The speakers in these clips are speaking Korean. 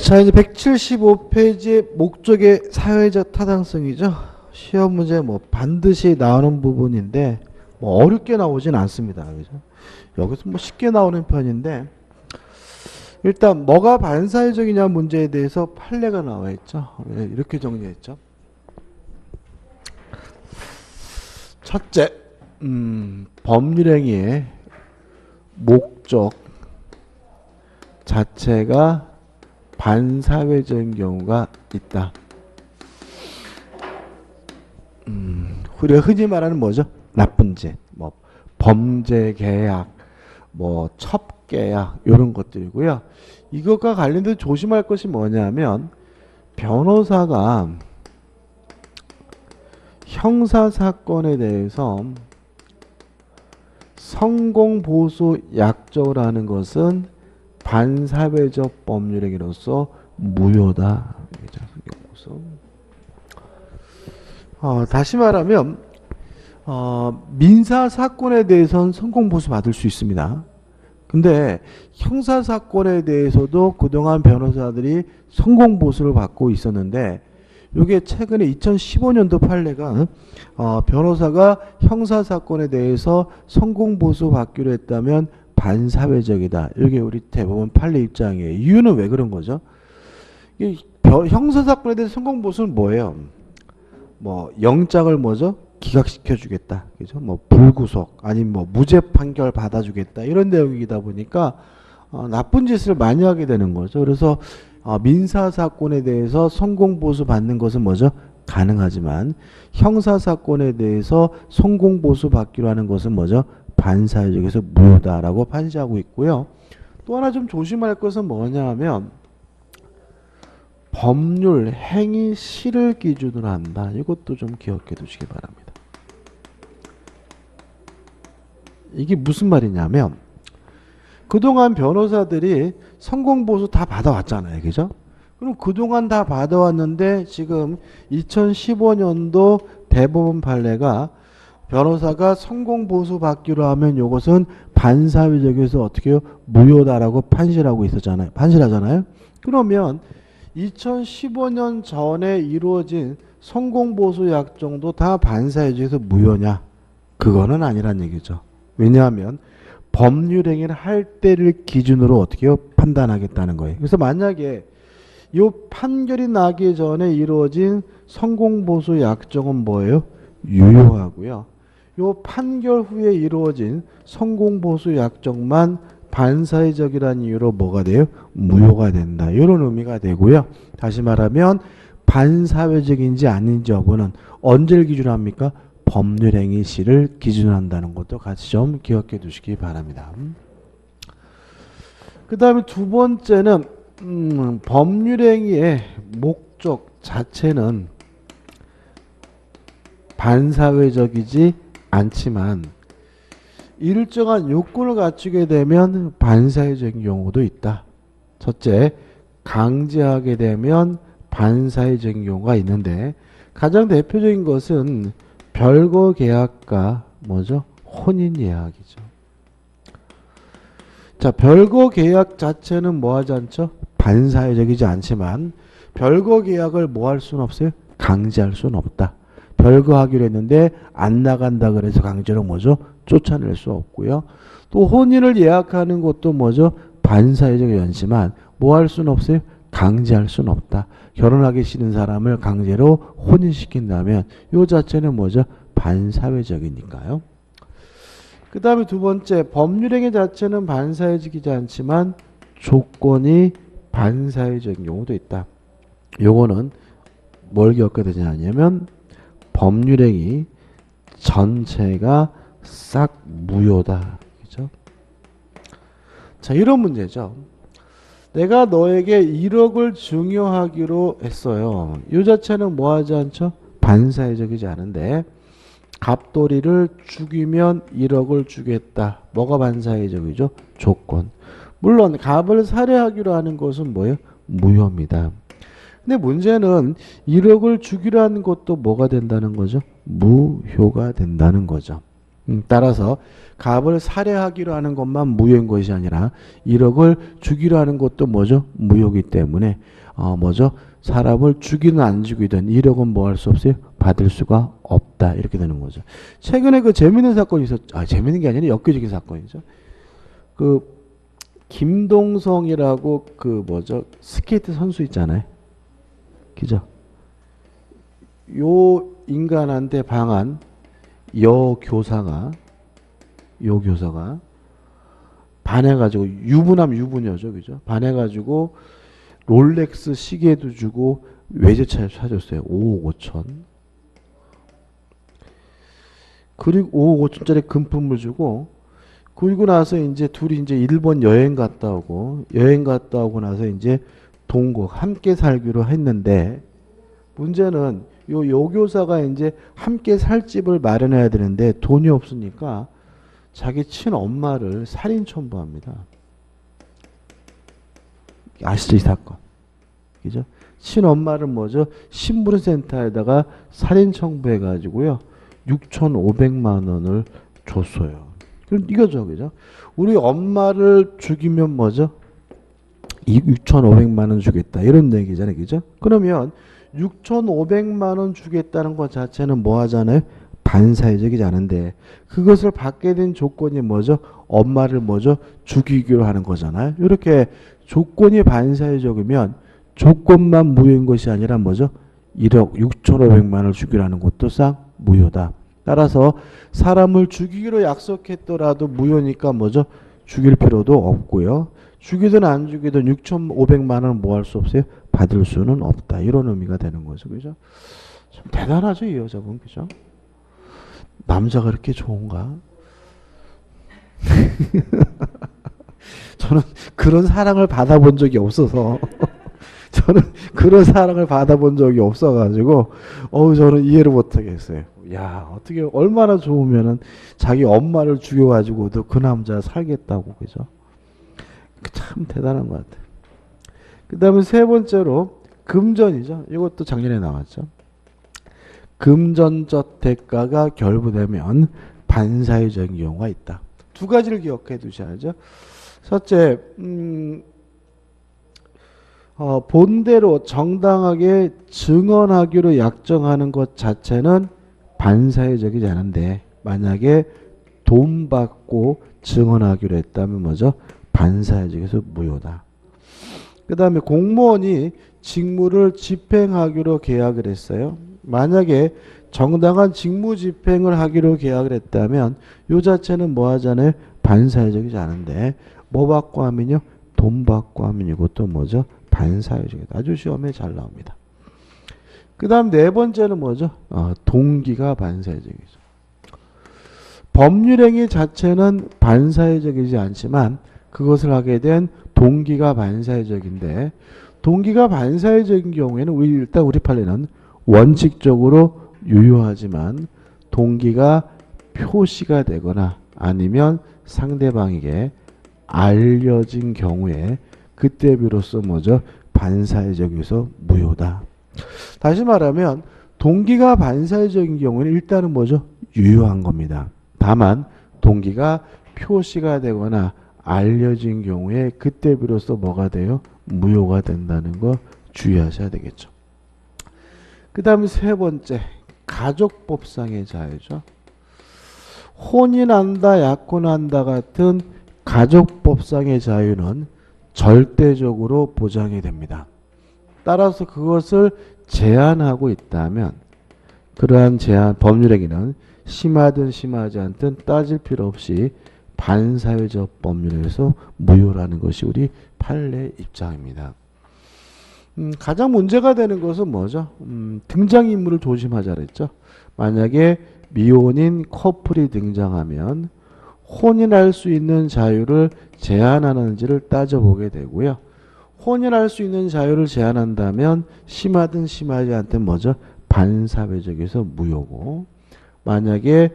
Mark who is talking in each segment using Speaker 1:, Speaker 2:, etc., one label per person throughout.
Speaker 1: 자, 이제 175페이지의 목적의 사회적 타당성이죠. 시험 문제 뭐 반드시 나오는 부분인데 뭐 어렵게 나오진 않습니다. 그죠? 여기서 뭐 쉽게 나오는 편인데 일단 뭐가 반사회적이냐 문제에 대해서 판례가 나와 있죠. 이렇게 정리했죠. 첫째, 법률행위의 목적 자체가 반사회적인 경우가 있다. 우리가 흔히 말하는 뭐죠? 나쁜 짓, 뭐 범죄 계약, 뭐 첩계약 이런 것들이고요. 이것과 관련돼서 조심할 것이 뭐냐면 변호사가 형사 사건에 대해서 성공보수 약정을 하는 것은 반사회적 법률행위로서 무효다. 다시 말하면 민사 사건에 대해서는 성공보수 받을 수 있습니다. 근데 형사 사건에 대해서도 그동안 변호사들이 성공보수를 받고 있었는데 이게 최근에 2015년도 판례가 변호사가 형사 사건에 대해서 성공보수 받기로 했다면 반사회적이다. 이게 우리 대법원 판례 입장이에요. 이유는 왜 그런 거죠? 형사 사건에 대해서 성공보수는 뭐예요? 뭐 영장을 뭐죠? 기각시켜 주겠다. 그죠? 뭐 불구속 아니면 뭐 무죄 판결 받아 주겠다. 이런 내용이다 보니까 나쁜 짓을 많이 하게 되는 거죠. 그래서 민사 사건에 대해서 성공보수 받는 것은 뭐죠? 가능하지만 형사 사건에 대해서 성공보수 받기로 하는 것은 뭐죠? 반사회적에서 무효다라고 판시하고 있고요. 또 하나 좀 조심할 것은 뭐냐 하면 법률 행위 시를 기준으로 한다. 이것도 좀 기억해 두시기 바랍니다. 이게 무슨 말이냐면 그동안 변호사들이 성공보수 다 받아왔잖아요. 그죠? 그럼 그동안 다 받아왔는데 지금 2015년도 대법원 판례가 변호사가 성공보수 받기로 하면 이것은 반사회적에서 어떻게 해요? 무효다라고 판시하고 있었잖아요. 판시하잖아요. 그러면 2015년 전에 이루어진 성공보수 약정도 다 반사회적에서 무효냐? 그거는 아니란 얘기죠. 왜냐하면 법률행위를 할 때를 기준으로 어떻게 해요? 판단하겠다는 거예요. 그래서 만약에 이 판결이 나기 전에 이루어진 성공보수 약정은 뭐예요? 유효하고요. 이 판결 후에 이루어진 성공보수 약정만 반사회적이라는 이유로 뭐가 돼요? 무효가 된다. 이런 의미가 되고요. 다시 말하면 반사회적인지 아닌지 여부는 언제를 기준으로 합니까? 법률행위 시를 기준으로 한다는 것도 같이 좀 기억해 두시기 바랍니다. 그 다음에 두 번째는 법률행위의 목적 자체는 반사회적이지 않지만 일정한 요건을 갖추게 되면 반사회적인 경우도 있다. 첫째, 강제하게 되면 반사회적인 경우가 있는데 가장 대표적인 것은 별거 계약과 뭐죠? 혼인 예약이죠. 자, 별거 계약 자체는 뭐 하지 않죠? 반사회적이지 않지만 별거 계약을 뭐 할 수는 없어요? 강제할 수는 없다. 별거 하기로 했는데 안 나간다 그래서 강제로 뭐죠? 쫓아낼 수 없고요. 또 혼인을 예약하는 것도 뭐죠? 반사회적이 않지만 뭐 할 수는 없어요? 강제할 수는 없다. 결혼하기 싫은 사람을 강제로 혼인시킨다면 이 자체는 뭐죠? 반사회적이니까요. 그 다음에 두 번째, 법률행위 자체는 반사회적이지 않지만 조건이 반사회적인 경우도 있다. 요거는 뭘 기억해야 되냐면 법률행위 전체가 싹 무효다. 그죠? 자, 이런 문제죠. 내가 너에게 1억을 증여하기로 했어요. 이 자체는 뭐 하지 않죠? 반사회적이지 않은데 갑돌이를 죽이면 1억을 주겠다. 뭐가 반사회적이죠? 조건. 물론 갑을 살해하기로 하는 것은 뭐예요? 무효입니다. 근데 문제는 1억을 주기로 하는 것도 뭐가 된다는 거죠? 무효가 된다는 거죠. 따라서 갑을 살해하기로 하는 것만 무효인 것이 아니라 1억을 주기로 하는 것도 뭐죠? 무효이기 때문에 뭐죠? 사람을 죽이든 안 죽이든 1억은 뭐 할 수 없어요? 받을 수가 없다. 이렇게 되는 거죠. 최근에 그 재밌는 사건이 재밌는 게 아니라 엽기적인 사건이죠. 그 김동성이라고 그 뭐죠? 스케이트 선수 있잖아요. 그죠? 요 인간한테 방한 여교사가 반해가지고 유부녀죠, 그죠? 반해가지고 롤렉스 시계도 주고 외제차를 사줬어요. 5억 5천. 그리고 5억 5천짜리 금품을 주고, 그리고 나서 이제 둘이 이제 일본 여행 갔다 오고 나서 이제 동거 함께 살기로 했는데, 문제는 요 여교사가 이제 함께 살 집을 마련해야 되는데 돈이 없으니까 자기 친엄마를 살인 첨부합니다. 아시죠, 이 사건? 그죠? 친엄마를 뭐죠? 신분센터에다가 살인 청부해 가지고요. 6,500만 원을 줬어요. 그럼 이거죠, 그죠? 우리 엄마를 죽이면 뭐죠? 6,500만 원 주겠다. 이런 얘기잖아요, 그죠? 그러면 6,500만 원 주겠다는 것 자체는 뭐 하잖아요? 반사회적이지 않은데, 그것을 받게 된 조건이 뭐죠? 엄마를 뭐죠? 죽이기로 하는 거잖아요. 이렇게 조건이 반사회적이면 조건만 무효인 것이 아니라 뭐죠? 1억 6,500만 원을 주기로 하는 것도 싹 무효다. 따라서 사람을 죽이기로 약속했더라도 무효니까 뭐죠? 죽일 필요도 없고요. 죽이든 안 죽이든 6,500만 원을 뭐 할 수 없어요? 받을 수는 없다. 이런 의미가 되는 거죠. 그죠? 참 대단하죠, 이 여자분. 그죠? 남자가 그렇게 좋은가? 저는 그런 사랑을 받아본 적이 없어서 저는 그런 사랑을 받아본 적이 없어가지고 저는 이해를 못하겠어요. 야, 어떻게 얼마나 좋으면은 자기 엄마를 죽여가지고도 그 남자 살겠다고. 그죠? 참 대단한 것 같아요. 그 다음에 세 번째로 금전이죠. 이것도 작년에 나왔죠. 금전저택가가 결부되면 반사회적인 경우가 있다. 두 가지를 기억해 두셔야죠. 첫째, 본대로 정당하게 증언하기로 약정하는 것 자체는 반사회적이지 않은데, 만약에 돈 받고 증언하기로 했다면 뭐죠? 반사회적에서 무효다. 그 다음에 공무원이 직무를 집행하기로 계약을 했어요. 만약에 정당한 직무 집행을 하기로 계약을 했다면 요 자체는 뭐 하잖아요? 반사회적이지 않은데, 뭐 받고 하면요? 돈 받고 하면 이것도 뭐죠? 반사회적이다. 아주 시험에 잘 나옵니다. 그 다음 네 번째는 뭐죠? 동기가 반사회적이죠. 법률행위 자체는 반사회적이지 않지만 그것을 하게 된 동기가 반사회적인데, 동기가 반사회적인 경우에는 일단 우리 판례는 원칙적으로 유효하지만 동기가 표시가 되거나 아니면 상대방에게 알려진 경우에 그때 비로소 뭐죠? 반사회적에서 무효다. 다시 말하면 동기가 반사회적인 경우는 일단은 뭐죠? 유효한 겁니다. 다만 동기가 표시가 되거나 알려진 경우에 그때 비로소 뭐가 돼요? 무효가 된다는 거 주의하셔야 되겠죠. 그 다음에 세 번째, 가족법상의 자유죠. 혼인한다, 약혼한다 같은 가족법상의 자유는 절대적으로 보장이 됩니다. 따라서 그것을 제한하고 있다면 그러한 제한 법률행위는 심하든 심하지 않든 따질 필요 없이 반사회적 법률에서 무효라는 것이 우리 판례 입장입니다. 가장 문제가 되는 것은 뭐죠? 등장인물을 조심하자 그랬죠. 만약에 미혼인 커플이 등장하면 혼인할 수 있는 자유를 제한하는지를 따져보게 되고요. 혼인할 수 있는 자유를 제한한다면 심하든 심하지 않든 뭐죠? 반사회적에서 무효고, 만약에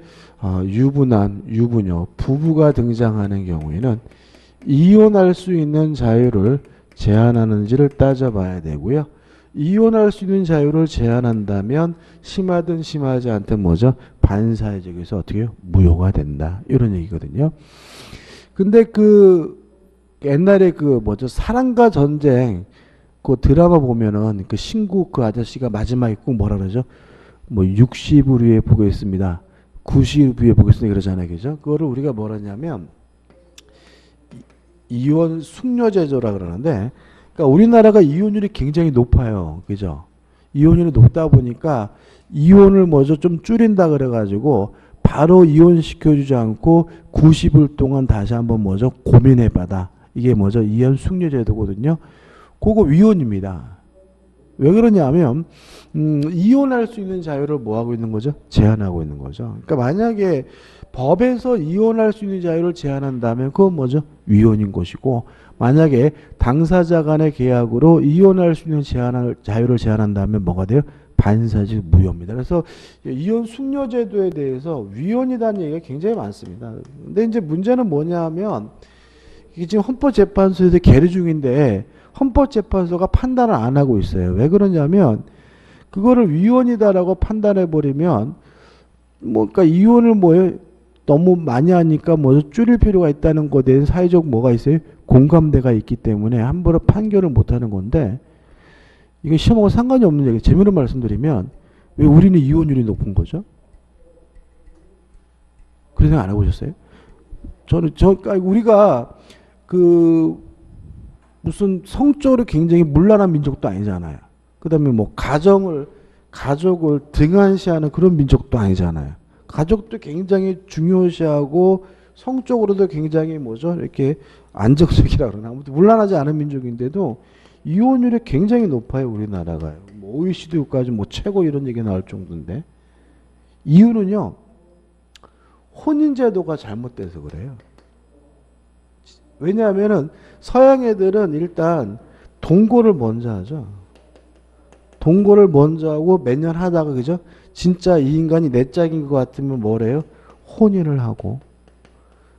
Speaker 1: 유부남, 유부녀, 부부가 등장하는 경우에는 이혼할 수 있는 자유를 제한하는지를 따져봐야 되고요. 이혼할 수 있는 자유를 제한한다면 심하든 심하지 않든 뭐죠? 반사회적에서 어떻게 해요? 무효가 된다. 이런 얘기거든요. 근데 그 옛날에 그 뭐죠? 사랑과 전쟁 그 드라마 보면은 그 신국 그 아저씨가 마지막에 꼭 뭐라 그러죠? 뭐 60을 위해 보겠습니다. 90을 위해 보겠습니다. 그러잖아요. 그죠? 그거를 우리가 뭐라 하냐면 이혼 숙려제도라 그러는데 그러니까 우리나라가 이혼율이 굉장히 높아요. 그죠? 이혼율이 높다 보니까 이혼을 뭐죠? 좀 줄인다 그래가지고 바로 이혼시켜주지 않고 90일 동안 다시 한번 뭐죠? 고민해봐다. 이게 뭐죠? 이혼 숙려제도거든요. 그거 위헌입니다. 왜 그러냐면 이혼할 수 있는 자유를 뭐 하고 있는 거죠? 제한하고 있는 거죠. 그러니까 만약에 법에서 이혼할 수 있는 자유를 제한한다면 그건 뭐죠? 위헌인 것이고 만약에 당사자 간의 계약으로 이혼할 수 있는 자유를 제한한다면 뭐가 돼요? 반사적 무효입니다. 그래서 이혼 숙려제도에 대해서 위헌이라는 얘기가 굉장히 많습니다. 근데 이제 문제는 뭐냐면 이게 지금 헌법재판소에서 계류 중인데 헌법재판소가 판단을 안 하고 있어요. 왜 그러냐면 그거를 위헌이다라고 판단해 버리면 뭐 그러니까 이혼을 뭐에 너무 많이 하니까 뭐 줄일 필요가 있다는 것에 대한 사회적 뭐가 있어요? 공감대가 있기 때문에 함부로 판결을 못 하는 건데 이게 시험하고 상관이 없는 얘기. 재미로 말씀드리면 왜 우리는 이혼율이 높은 거죠? 그런 생각 안 해보셨어요? 그러니까 우리가 그 무슨 성적으로 굉장히 문란한 민족도 아니잖아요. 그다음에 뭐 가족을 등한시하는 그런 민족도 아니잖아요. 가족도 굉장히 중요시하고 성적으로도 굉장히 뭐죠? 이렇게 안정적이라 그러나 아무튼 문란하지 않은 민족인데도 이혼율이 굉장히 높아요. 우리나라가. 뭐 OECD 국가지 뭐 최고 이런 얘기 나올 정도인데 이유는요. 혼인제도가 잘못돼서 그래요. 왜냐하면은 서양 애들은 일단 동거를 먼저 하죠. 동거를 먼저 하고 몇 년 하다가 그죠? 진짜 이 인간이 내 짝인 것 같으면 뭐래요? 혼인을 하고.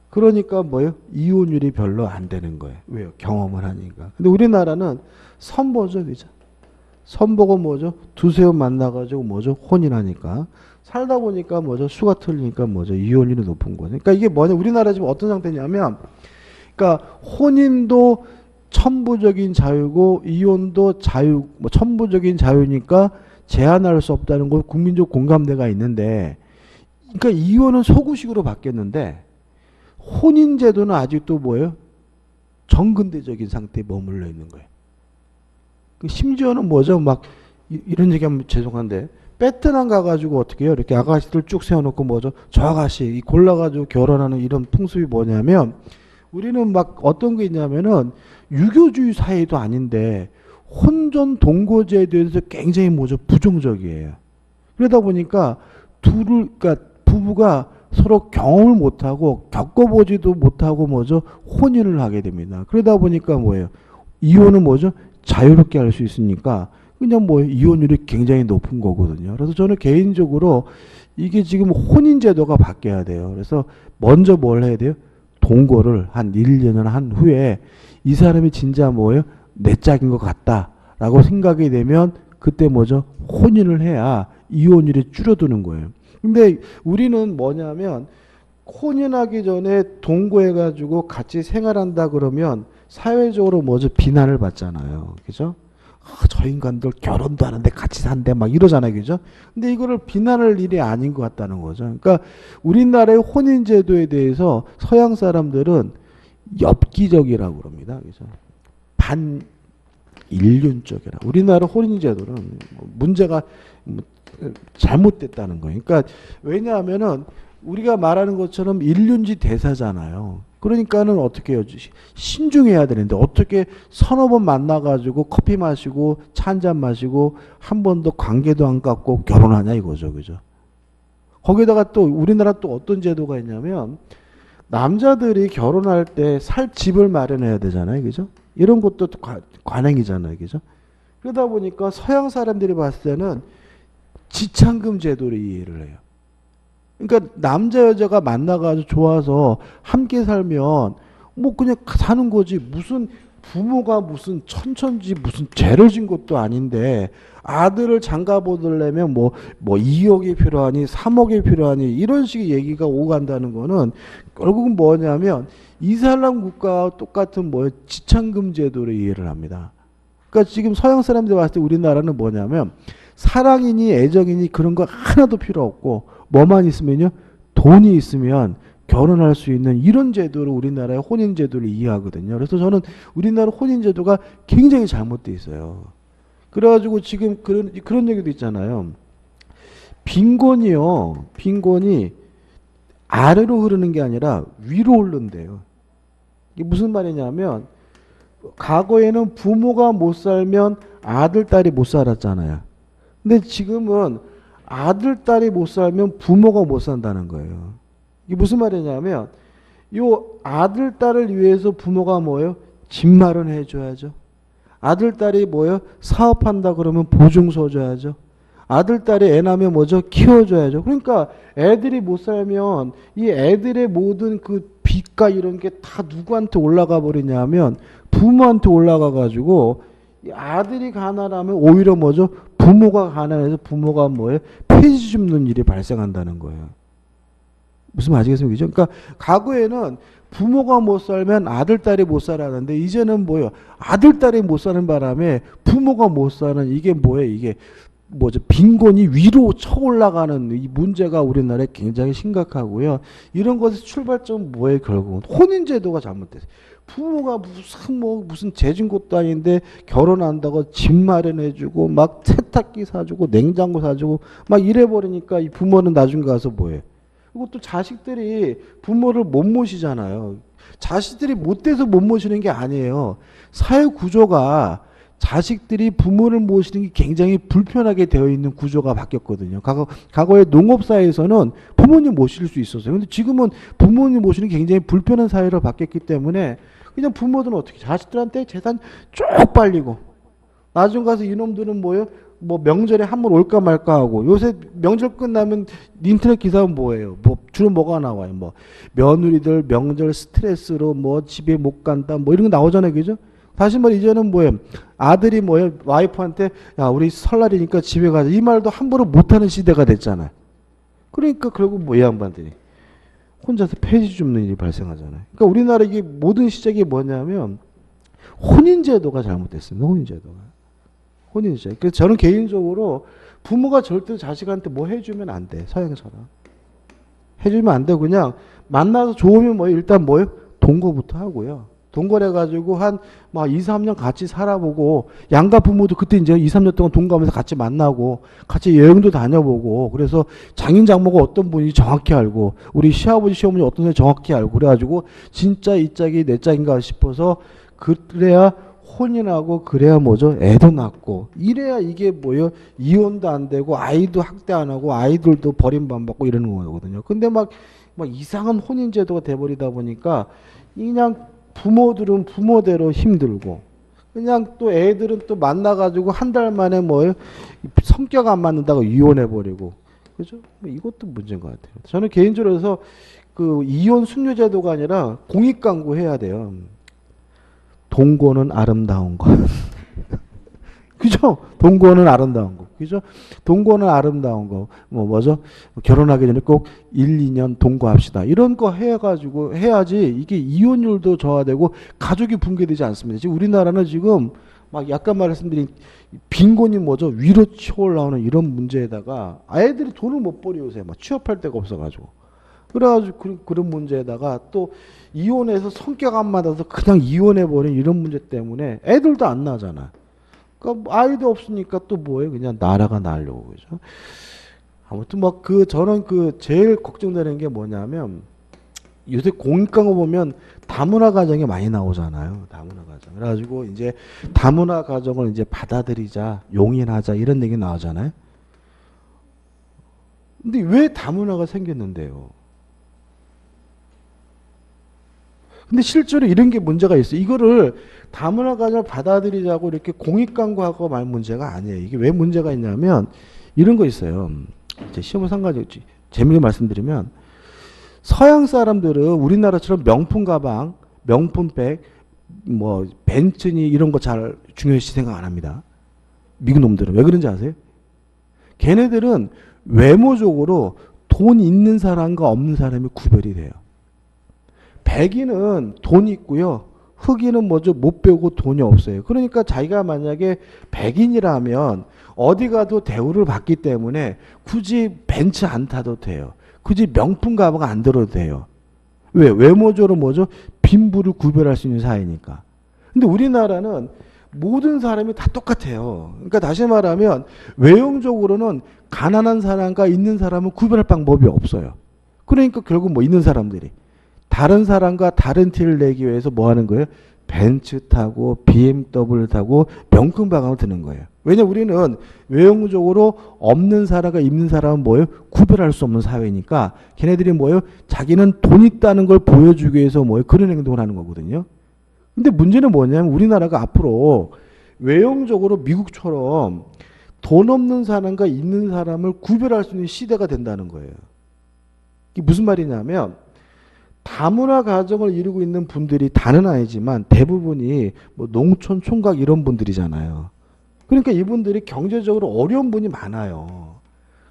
Speaker 1: 그러니까 뭐예요? 이혼율이 별로 안 되는 거예요. 왜요? 경험을 하니까. 근데 우리나라는 선보죠, 그죠? 선보고 뭐죠? 두세 번 만나가지고 뭐죠? 혼인하니까. 살다 보니까 뭐죠? 수가 틀리니까 뭐죠? 이혼율이 높은 거죠. 그러니까 이게 뭐냐? 우리나라 지금 어떤 상태냐면 그러니까 혼인도 천부적인 자유고 이혼도 자유, 뭐 천부적인 자유니까 제한할 수 없다는 거 국민적 공감대가 있는데, 그러니까 이혼은 소구식으로 바뀌었는데 혼인 제도는 아직도 뭐예요? 정근대적인 상태에 머물러 있는 거예요. 심지어는 뭐죠? 막 이런 얘기하면 죄송한데 베트남 가가지고 어떻게 해요? 이렇게 아가씨들 쭉 세워놓고 뭐죠? 저 아가씨 골라가지고 결혼하는 이런 풍습이 뭐냐면 우리는 막 어떤 게 있냐면은 유교주의 사회도 아닌데 혼전 동거제에 대해서 굉장히 뭐죠? 부정적이에요. 그러다 보니까 그러니까 부부가 서로 경험을 못하고 겪어보지도 못하고 뭐죠? 혼인을 하게 됩니다. 그러다 보니까 뭐예요? 이혼은 뭐죠? 자유롭게 할 수 있으니까 그냥 뭐 이혼율이 굉장히 높은 거거든요. 그래서 저는 개인적으로 이게 지금 혼인제도가 바뀌어야 돼요. 그래서 먼저 뭘 해야 돼요? 동거를 한 1년을 한 후에 이 사람이 진짜 뭐예요? 내 짝인 것 같다라고 생각이 되면 그때 뭐죠? 혼인을 해야 이혼율이 줄어드는 거예요. 근데 우리는 뭐냐면 혼인하기 전에 동거해가지고 같이 생활한다 그러면 사회적으로 뭐죠? 비난을 받잖아요. 그죠? 아, 저 인간들 결혼도 하는데 같이 산대 막 이러잖아요. 그죠? 근데 이거를 비난할 일이 아닌 것 같다는 거죠. 그러니까 우리나라의 혼인제도에 대해서 서양 사람들은 엽기적이라고 그럽니다. 그죠? 반인륜적이라. 우리나라 혼인제도는 문제가 잘못됐다는 거예요. 그러니까 왜냐하면은 우리가 말하는 것처럼 인륜지 대사잖아요. 그러니까는 어떻게 해요? 신중해야 되는데 어떻게 서너 번 만나가지고 커피 마시고 차 한잔 마시고 한 번도 관계도 안 갖고 결혼하냐 이거죠. 그죠? 거기다가 또 우리나라 또 어떤 제도가 있냐면 남자들이 결혼할 때 살 집을 마련해야 되잖아요. 그죠? 이런 것도 관행이잖아요. 그죠? 그러다 보니까 서양 사람들이 봤을 때는 지참금 제도를 이해를 해요. 그러니까 남자 여자가 만나가지고 좋아서 함께 살면 뭐 그냥 사는 거지 무슨 부모가 무슨 천천지 무슨 죄를 진 것도 아닌데 아들을 장가 보내려면 뭐 2억이 필요하니 3억이 필요하니 이런 식의 얘기가 오고 간다는 거는 결국은 뭐냐면 이슬람 국가와 똑같은 지참금 제도로 이해를 합니다. 그러니까 지금 서양 사람들이 봤을 때 우리나라는 뭐냐면 사랑이니 애정이니 그런 거 하나도 필요 없고 뭐만 있으면요, 돈이 있으면 결혼할 수 있는 이런 제도를 우리나라의 혼인 제도를 이해하거든요. 그래서 저는 우리나라 혼인 제도가 굉장히 잘못돼 있어요. 그래가지고 지금 그런 얘기도 있잖아요. 빈곤이 아래로 흐르는 게 아니라 위로 흐른대요. 이게 무슨 말이냐면 과거에는 부모가 못 살면 아들, 딸이 못 살았잖아요. 근데 지금은 아들, 딸이 못 살면 부모가 못 산다는 거예요. 이게 무슨 말이냐면 요 아들, 딸을 위해서 부모가 뭐예요? 집 마련해 줘야죠. 아들, 딸이 뭐예요? 사업한다 그러면 보증서 줘야죠. 아들, 딸이 애 낳으면 뭐죠? 키워줘야죠. 그러니까 애들이 못 살면 이 애들의 모든 그 빚과 이런 게 다 누구한테 올라가 버리냐면 부모한테 올라가 가지고 아들이 가난하면 오히려 뭐죠? 부모가 가난해서 부모가 뭐예요? 폐지 줍는 일이 발생한다는 거예요. 무슨 말 아시겠습니까? 그러니까 과거에는 부모가 못 살면 아들, 딸이 못 살았는데 이제는 뭐예요? 아들, 딸이 못 사는 바람에 부모가 못 사는 이게 뭐예요? 이게 뭐죠? 빈곤이 위로 쳐 올라가는 이 문제가 우리나라에 굉장히 심각하고요. 이런 것의 출발점은 뭐예요? 결국은 혼인제도가 잘못됐어요. 부모가 무슨 재진 것도 아닌데 결혼한다고 집 마련해주고 막 세탁기 사주고 냉장고 사주고 막 이래버리니까 이 부모는 나중에 가서 뭐예요? 그리고 또 자식들이 부모를 못 모시잖아요. 자식들이 못돼서 못 모시는 게 아니에요. 사회 구조가 자식들이 부모를 모시는 게 굉장히 불편하게 되어 있는 구조가 바뀌었거든요. 과거에 농업사회에서는 부모님 모실 수 있었어요. 근데 지금은 부모님 모시는 게 굉장히 불편한 사회로 바뀌었기 때문에 그냥 부모들은 어떻게 자식들한테 재산 쭉 빨리고 나중 가서 이놈들은 뭐예요? 명절에 한 번 올까 말까 하고 요새 명절 끝나면 인터넷 기사는 뭐예요? 주로 뭐가 나와요? 며느리들 명절 스트레스로 집에 못 간다 이런 거 나오잖아요. 그죠? 다시 말해 이제는 뭐예요? 아들이 뭐예요? 와이프한테 야 우리 설날이니까 집에 가자 이 말도 함부로 못하는 시대가 됐잖아요. 그러니까 결국 이 양반들이 혼자서 폐지 줍는 일이 발생하잖아요. 그러니까 우리나라 이게 모든 시작이 뭐냐면 혼인제도가 잘못됐습니다. 혼인제도. 그래서 저는 개인적으로 부모가 절대 자식한테 뭐 해주면 안 돼. 서양처럼. 해주면 안 되고 그냥 만나서 좋으면 일단 동거부터 하고요. 동거를 해가지고 한 2, 3년 같이 살아보고 양가 부모도 그때 이제 2, 3년 동안 동거하면서 같이 만나고 같이 여행도 다녀보고 그래서 장인 장모가 어떤 분인지 정확히 알고 우리 시아버지 시어머니 어떤 분인지 정확히 알고 그래가지고 진짜 이 짝이 내 짝인가 싶어서 그래야 혼인하고 그래야 뭐죠? 애도 낳고 이래야 이게 이혼도 안 되고 아이도 학대 안 하고 아이들도 버림받고 이러는 거거든요. 근데 막 이상한 혼인 제도가 돼버리다 보니까 그냥 부모들은 부모대로 힘들고 그냥 또 애들은 또 만나가지고 한 달 만에 성격 안 맞는다고 이혼해버리고 그죠? 이것도 문제인 것 같아요. 저는 개인적으로 해서 그 이혼 순뇨 제도가 아니라 공익광고 해야 돼요. 동거는 아름다운 것. 그죠? 동거는 아름다운 거. 그죠? 동거는 아름다운 거. 뭐죠? 결혼하기 전에 꼭 1, 2년 동거합시다. 이런 거 해가지고 해야지 이게 이혼율도 저하되고 가족이 붕괴되지 않습니다. 지금 우리나라는 지금 약간 말씀드린 빈곤이 뭐죠? 위로 치고 올라오는 이런 문제에다가 아이들이 돈을 못 벌이 요새 취업할 데가 없어가지고. 그래가지고 그런 문제에다가 또 이혼해서 성격 안 맞아서 그냥 이혼해버린 이런 문제 때문에 애들도 안 나잖아. 그러니까 아이도 없으니까 또 뭐예요? 그냥 나라가 나려고 그죠? 아무튼 저는 제일 걱정되는 게 뭐냐면 요새 공익광고 보면 다문화 가정이 많이 나오잖아요. 다문화 가정. 그래가지고 이제 다문화 가정을 이제 받아들이자, 용인하자 이런 얘기 나오잖아요. 근데 왜 다문화가 생겼는데요? 근데 실제로 이런 게 문제가 있어요. 이거를 다문화 가정을 받아들이자고 이렇게 공익광고하고 말 문제가 아니에요. 이게 왜 문제가 있냐면 이런 거 있어요. 이제 시험을 상가지 재미있게 말씀드리면 서양 사람들은 우리나라처럼 명품 가방, 명품 백, 뭐 벤츠니 이런 거 잘 중요시 생각 안 합니다. 미국 놈들은 왜 그런지 아세요? 걔네들은 외모적으로 돈 있는 사람과 없는 사람이 구별이 돼요. 백인은 돈 있고요. 흑인은 뭐죠? 못 배우고 돈이 없어요. 그러니까 자기가 만약에 백인이라면 어디 가도 대우를 받기 때문에 굳이 벤츠 안 타도 돼요. 굳이 명품 가방 안 들어도 돼요. 왜? 외모적으로 뭐죠? 빈부를 구별할 수 있는 사회니까. 근데 우리나라는 모든 사람이 다 똑같아요. 그러니까 다시 말하면 외형적으로는 가난한 사람과 있는 사람은 구별할 방법이 없어요. 그러니까 결국 뭐 있는 사람들이 다른 사람과 다른 티를 내기 위해서 뭐 하는 거예요? 벤츠 타고 BMW 타고 명품 가방을 드는 거예요. 왜냐 우리는 외형적으로 없는 사람과 있는 사람은 뭐예요? 구별할 수 없는 사회니까 걔네들이 뭐예요? 자기는 돈 있다는 걸 보여주기 위해서 뭐예요? 그런 행동을 하는 거거든요. 근데 문제는 뭐냐면 우리나라가 앞으로 외형적으로 미국처럼 돈 없는 사람과 있는 사람을 구별할 수 있는 시대가 된다는 거예요. 이게 무슨 말이냐면 다문화 가정을 이루고 있는 분들이 다는 아니지만 대부분이 뭐 농촌 총각 이런 분들이잖아요. 그러니까 이분들이 경제적으로 어려운 분이 많아요.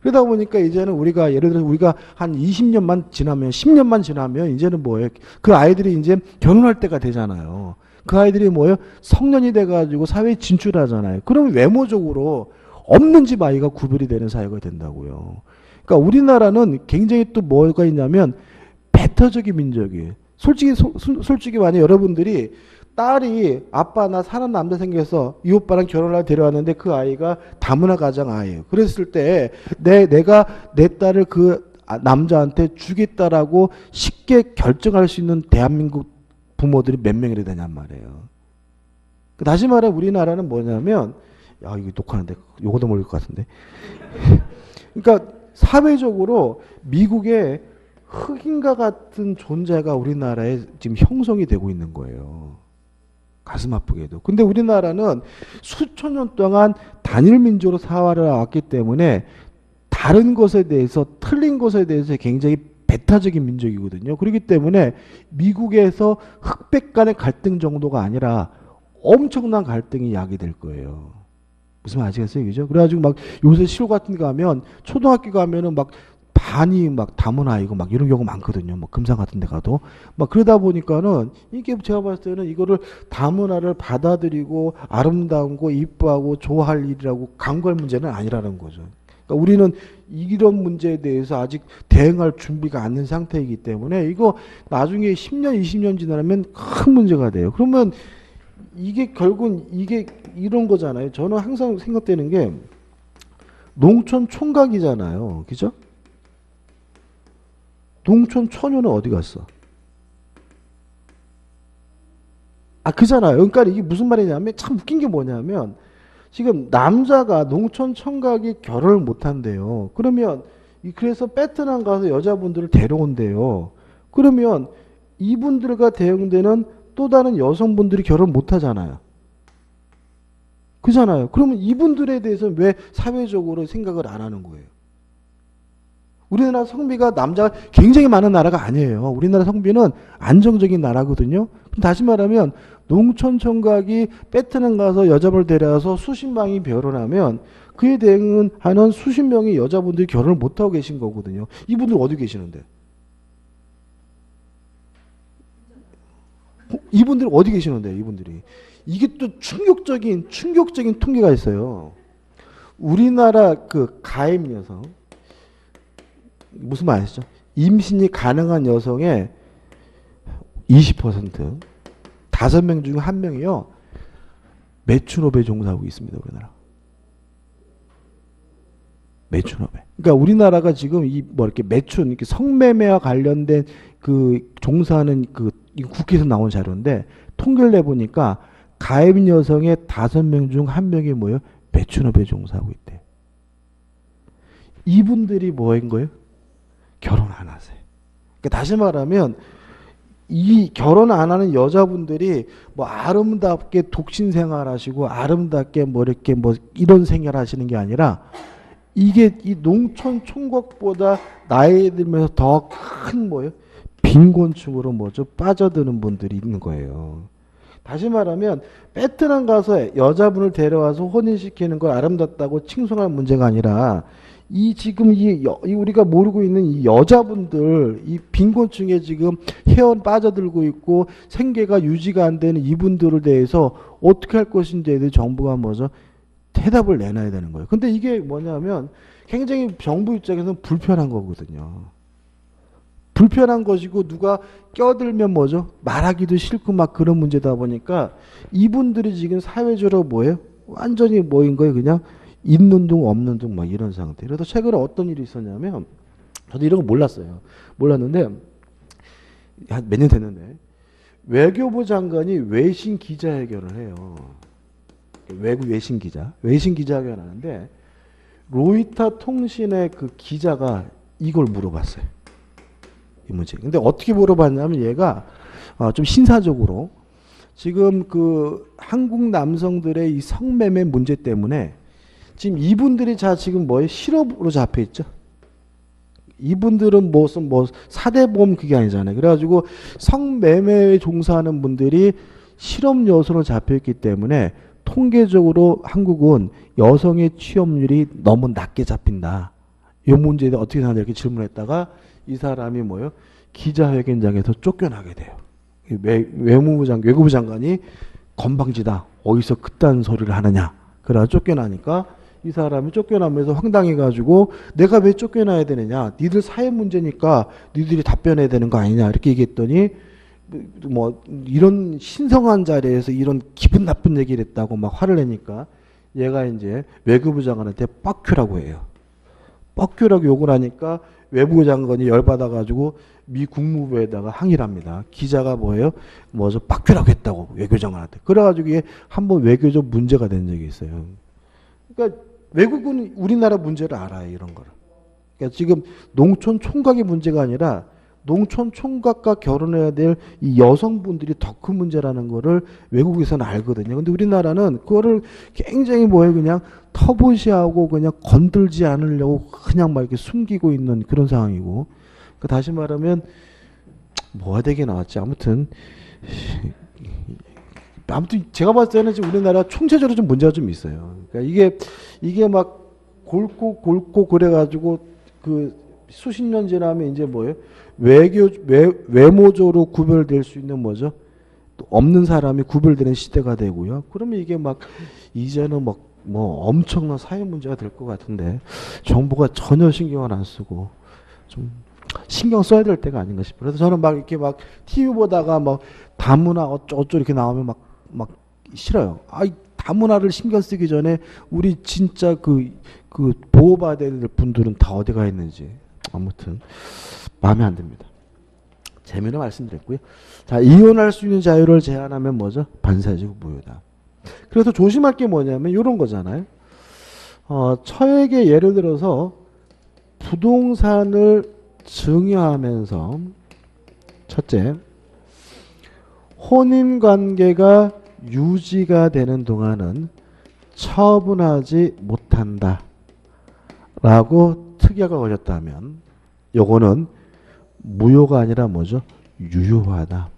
Speaker 1: 그러다 보니까 이제는 우리가 예를 들어서 우리가 한 20년만 지나면 10년만 지나면 이제는 뭐예요? 그 아이들이 이제 결혼할 때가 되잖아요. 그 아이들이 뭐예요? 성년이 돼가지고 사회에 진출하잖아요. 그러면 외모적으로 없는 집 아이가 구별이 되는 사회가 된다고요. 그러니까 우리나라는 굉장히 또 뭐가 있냐면 배타적인 민족이에요. 솔직히 만약 여러분들이 딸이 아빠 나 사는 남자 생겨서 이 오빠랑 결혼을 데려왔는데 그 아이가 다문화 가정 아이예요. 그랬을 때 내가 내 딸을 그 남자한테 주겠다라고 쉽게 결정할 수 있는 대한민국 부모들이 몇 명이나 되냔 말이에요. 다시 말해 우리나라는 뭐냐면 야 이거 녹화하는데 요거도 모를 것 같은데. 그러니까 사회적으로 미국의 흑인과 같은 존재가 우리나라에 지금 형성이 되고 있는 거예요. 가슴 아프게도. 근데 우리나라는 수천 년 동안 단일 민족으로 살아왔기 왔기 때문에 다른 것에 대해서 틀린 것에 대해서 굉장히 배타적인 민족이거든요. 그렇기 때문에 미국에서 흑백 간의 갈등 정도가 아니라 엄청난 갈등이 야기될 거예요. 무슨 말 아시겠어요? 그죠? 그래가지고 막 요새 시골 같은 데 가면 초등학교 가면은 막 반이 막 다문화이고 막 이런 경우가 많거든요. 뭐 금상 같은 데 가도. 막 그러다 보니까는 이게 제가 봤을 때는 이거를 다문화를 받아들이고 아름다운 거 이뻐하고 좋아할 일이라고 강구할 문제는 아니라는 거죠. 그러니까 우리는 이런 문제에 대해서 아직 대응할 준비가 안 된 상태이기 때문에 이거 나중에 10년, 20년 지나면 큰 문제가 돼요. 그러면 이게 결국은 이게 이런 거잖아요. 저는 항상 생각되는 게 농촌 총각이잖아요. 그죠? 농촌 처녀는 어디 갔어? 그잖아요. 그러니까 이게 무슨 말이냐면 참 웃긴 게 뭐냐면 지금 남자가 농촌 총각이 결혼을 못 한대요. 그러면 그래서 베트남 가서 여자분들을 데려온대요. 그러면 이분들과 대응되는 또 다른 여성분들이 결혼 못 하잖아요. 그잖아요. 그러면 이분들에 대해서 왜 사회적으로 생각을 안 하는 거예요? 우리나라 성비가 남자가 굉장히 많은 나라가 아니에요. 우리나라 성비는 안정적인 나라거든요. 다시 말하면 농촌 총각이 베트남 가서 여자분을 데려와서 수십 명이 결혼하면 그에 대응하는 수십 명의 여자분들이 결혼을 못하고 계신 거거든요. 이분들 어디 계시는데? 이분들 어디 계시는데? 이분들이. 이게 또 충격적인 통계가 있어요. 우리나라 그 가임 여성 무슨 말 아시죠? 임신이 가능한 여성의 20% 5명 중 1명이요. 매춘업에 종사하고 있습니다. 우리나라. 매춘업에. 그러니까 우리나라가 지금 이 뭐 이렇게 매춘 이렇게 성매매와 관련된 그 종사하는 그 국회에서 나온 자료인데 통계를 내보니까 가임 여성의 5명 중 1명이 뭐예요? 매춘업에 종사하고 있대. 이분들이 뭐인 거예요? 결혼 안 하세요. 그러니까 다시 말하면 이 결혼 안 하는 여자분들이 뭐 아름답게 독신 생활하시고 아름답게 뭐 이렇게 뭐 이런 생활 하시는 게 아니라 이게 이 농촌 총각보다 나이 들면서 더 큰 뭐예요? 빈곤층으로 뭐죠? 빠져드는 분들이 있는 거예요. 다시 말하면 베트남 가서 여자분을 데려와서 혼인시키는 걸 아름답다고 칭송할 문제가 아니라 이 지금 이 우리가 모르고 있는 이 여자분들 이 빈곤층에 지금 회원 빠져들고 있고 생계가 유지가 안 되는 이분들에 대해서 어떻게 할 것인지에 대해 정부가 뭐죠? 대답을 내놔야 되는 거예요. 근데 이게 뭐냐면 굉장히 정부 입장에서는 불편한 거거든요. 불편한 것이고 누가 껴들면 뭐죠? 말하기도 싫고 막 그런 문제다 보니까 이분들이 지금 사회적으로 뭐예요? 완전히 뭐인 거예요? 그냥 있는 둥 없는 둥 막 이런 상태. 그래서 최근에 어떤 일이 있었냐면 저도 이런 거 몰랐어요. 몰랐는데 한 몇 년 됐는데 외교부 장관이 외신 기자회견을 해요. 외국 외신 기자회견 하는데 로이터 통신의 그 기자가 이걸 물어봤어요. 이 문제. 근데 어떻게 물어봤냐면 얘가 좀 신사적으로 지금 그 한국 남성들의 이 성매매 문제 때문에 지금 이분들이 지금 뭐에 실업으로 잡혀 있죠. 이분들은 무슨 뭐 사대보험 그게 아니잖아요. 그래가지고 성매매에 종사하는 분들이 실업 요소로 잡혀 있기 때문에 통계적으로 한국은 여성의 취업률이 너무 낮게 잡힌다. 이 문제에 대해 어떻게 생각하냐 이렇게 질문했다가 이 사람이 뭐예요? 기자회견장에서 쫓겨나게 돼요. 외교부 장관이 건방지다. 어디서 그딴 소리를 하느냐. 그래서 쫓겨나니까 이 사람이 쫓겨나면서 황당해가지고 내가 왜 쫓겨나야 되느냐. 니들 사회 문제니까 니들이 답변해야 되는 거 아니냐. 이렇게 얘기했더니 뭐 이런 신성한 자리에서 이런 기분 나쁜 얘기를 했다고 막 화를 내니까 얘가 이제 외교부 장관한테 뻑큐라고 해요. 뻑큐라고 욕을 하니까 외무부 장관이 열받아가지고 미 국무부에다가 항의를 합니다. 기자가 뭐예요? 뭐죠? 뻑큐라고 했다고 외교장관한테. 그래가지고 이게 한번 외교적 문제가 된 적이 있어요. 그러니까 외국은 우리나라 문제를 알아요. 이런 거를. 그러니까 지금 농촌 총각의 문제가 아니라 농촌 총각과 결혼해야 될 이 여성분들이 더 큰 문제라는 거를 외국에서는 알거든요. 근데 우리나라는 그거를 굉장히 뭐예요? 그냥 터부시하고 그냥 건들지 않으려고 그냥 막 이렇게 숨기고 있는 그런 상황이고. 그러니까 다시 말하면 뭐가 되게 나왔지. 아무튼 제가 봤을 때는 지금 우리나라 총체적으로 좀 문제가 좀 있어요. 그러니까 이게 막 골고 그래가지고 그 수십 년 지나면 이제 뭐예요? 외모적으로 구별될 수 있는 뭐죠? 또 없는 사람이 구별되는 시대가 되고요. 그러면 이게 막 이제는 막 뭐 엄청난 사회 문제가 될 것 같은데 정부가 전혀 신경을 안 쓰고 좀 신경 써야 될 때가 아닌가 싶어요. 그래서 저는 막 이렇게 막 TV 보다가 막 다문화 어쩌고 이렇게 나오면 막 싫어요. 다문화를 신경 쓰기 전에 우리 진짜 그 보호받아야 될 분들은 다 어디 가 있는지 아무튼 마음에 안 듭니다. 재미로 말씀드렸고요. 자, 이혼할 수 있는 자유를 제한하면 뭐죠? 반사회적 무효다. 그래서 조심할 게 뭐냐면 이런 거잖아요. 처에게 예를 들어서 부동산을 증여하면서 첫째, 혼인관계가 유지가 되는 동안은 처분하지 못한다 라고 특약을 걸렸다면 요거는 무효가 아니라 뭐죠? 유효하다.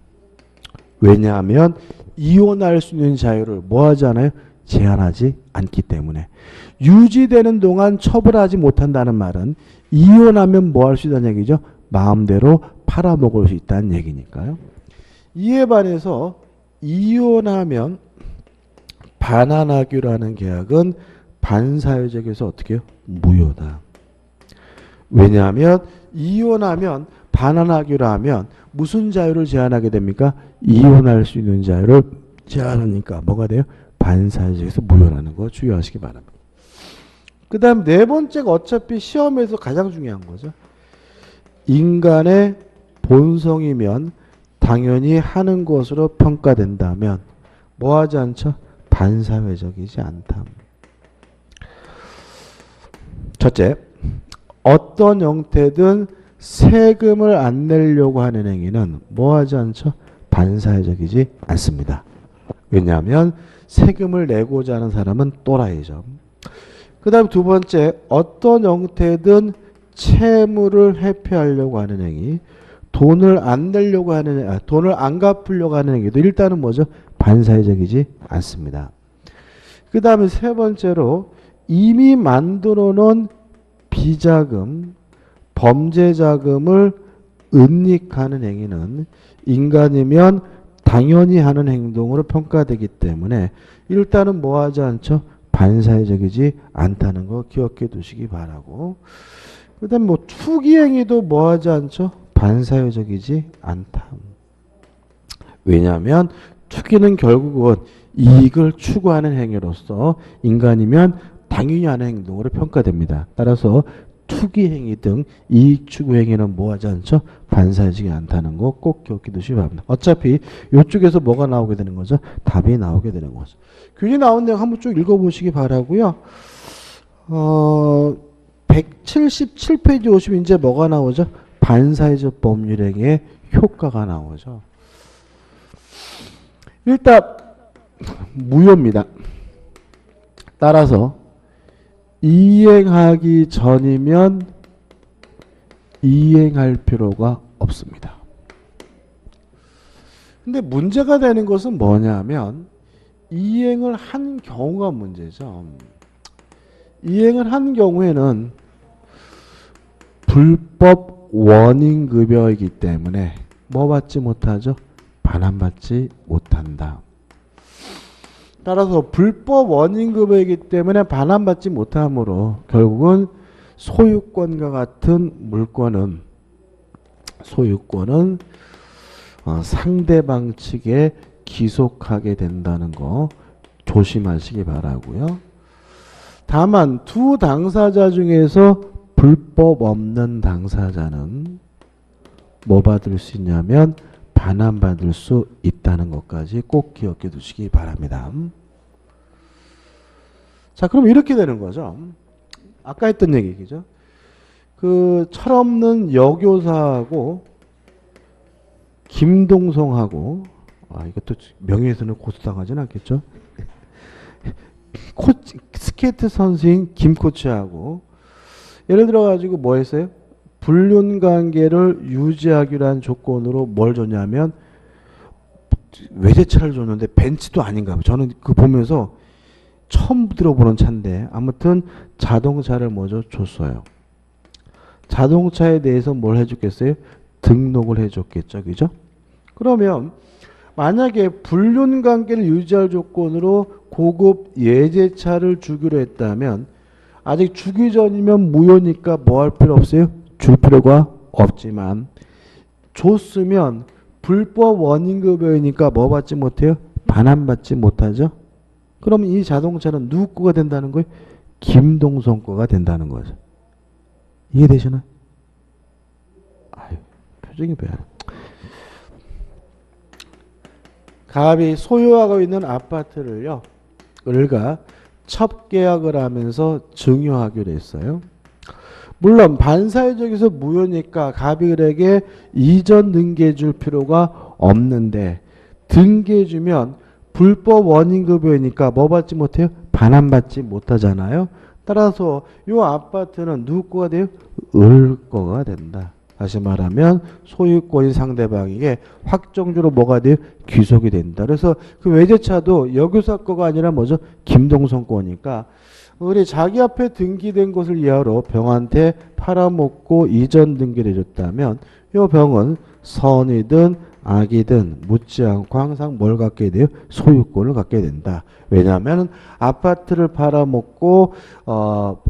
Speaker 1: 왜냐하면 이혼할 수 있는 자유를 뭐 하지 않아요? 제한하지 않기 때문에. 유지되는 동안 처벌하지 못한다는 말은 이혼하면 뭐 할 수 있다는 얘기죠? 마음대로 팔아먹을 수 있다는 얘기니까요. 이에 반해서 이혼하면 반환하기라는 계약은 반사회적에서 어떻게 해요? 무효다. 왜냐하면 이혼하면 반환하기로 하면 무슨 자유를 제한하게 됩니까? 이혼할 수 있는 자유를 제한하니까 뭐가 돼요? 반사회적에서 무효라는 거 주의하시기 바랍니다. 그 다음 네 번째가 어차피 시험에서 가장 중요한 거죠. 인간의 본성이면 당연히 하는 것으로 평가된다면 뭐 하지 않죠? 반사회적이지 않다. 첫째, 어떤 형태든 세금을 안 내려고 하는 행위는 뭐 하지 않죠? 반사회적이지 않습니다. 왜냐하면 세금을 내고자 하는 사람은 또라이죠. 그 다음 두 번째, 어떤 형태든 채무를 회피하려고 하는 행위, 돈을 안 내려고 하는, 돈을 안 갚으려고 하는 행위도 일단은 뭐죠? 반사회적이지 않습니다. 그 다음에 세 번째로 이미 만들어 놓은 비자금, 범죄자금을 은닉하는 행위는 인간이면 당연히 하는 행동으로 평가되기 때문에 일단은 뭐 하지 않죠? 반사회적이지 않다는 거 기억해 두시기 바라고. 그 다음에 뭐 투기 행위도 뭐 하지 않죠? 반사회적이지 않다. 왜냐하면 투기는 결국은 이익을 추구하는 행위로서 인간이면 당연히 하는 행동으로 평가됩니다. 따라서 투기 행위 등 이익 추구 행위는 뭐 하지 않죠? 반사회적이 않다는 거 꼭 기억해 두시기 바랍니다. 어차피 이쪽에서 뭐가 나오게 되는 거죠? 답이 나오게 되는 거죠. 균이 나온 내용 한번 쭉 읽어보시기 바라고요. 177페이지 오시면 이제 뭐가 나오죠? 반사회적 법률행위의 효과가 나오죠. 일단 무효입니다. 따라서 이행하기 전이면 이행할 필요가 없습니다. 근데 문제가 되는 것은 뭐냐면 이행을 한 경우가 문제죠. 이행을 한 경우에는 불법 원인급여이기 때문에 뭐 받지 못하죠? 반환받지 못한다. 따라서 불법 원인급여이기 때문에 반환받지 못하므로 결국은 소유권과 같은 물권은 상대방 측에 기속하게 된다는 거 조심하시기 바라고요. 다만 두 당사자 중에서 불법 없는 당사자는 뭐 받을 수 있냐면 반환받을 수 있다는 것까지 꼭 기억해 두시기 바랍니다. 자, 그럼 이렇게 되는 거죠. 아까 했던 얘기죠. 그 철없는 여교사하고 김동성하고 이것도 명예훼손을 고소당하진 않겠죠. 스케이트 선수인 김 코치하고 예를 들어 가지고 뭐 했어요? 불륜 관계를 유지하기로 한 조건으로 뭘 줬냐면 외제차를 줬는데 벤츠도 아닌가 봐요. 저는 그 보면서 처음 들어보는 차인데 아무튼 자동차를 먼저 줬어요. 자동차에 대해서 뭘 해줬겠어요? 등록을 해줬겠죠. 그죠? 그러면 만약에 불륜 관계를 유지할 조건으로 고급 예제차를 주기로 했다면 아직 주기 전이면 무효니까 뭐 할 필요 없어요? 줄 필요가 없지만 줬으면 불법 원인급여이니까 뭐 받지 못해요? 반환받지 못하죠. 그럼 이 자동차는 누구 거가 된다는 거예요? 김동성 거가 된다는 거죠. 이해되시나요? 아유, 표정이 뭐야. 갑이 소유하고 있는 아파트를요, 을가 첩계약을 하면서 증여하기로 했어요. 물론 반사회적에서 무효니까 갑이 을에게 이전 등기해 줄 필요가 없는데 등기해 주면 불법 원인급여이니까 뭐 받지 못해요? 반환받지 못하잖아요. 따라서 이 아파트는 누구 거가 돼요? 을 거가 된다. 다시 말하면 소유권이 상대방에게 확정적으로 뭐가 돼요? 귀속이 된다. 그래서 그 외제차도 여교사 거가 아니라 뭐죠? 김동성 거니까 우리 자기 앞에 등기된 것을 이하로 병한테 팔아먹고 이전 등기를 해줬다면 이 병은 선이든 악이든 묻지 않고 항상 뭘 갖게 돼요? 소유권을 갖게 된다. 왜냐하면 아파트를 팔아먹고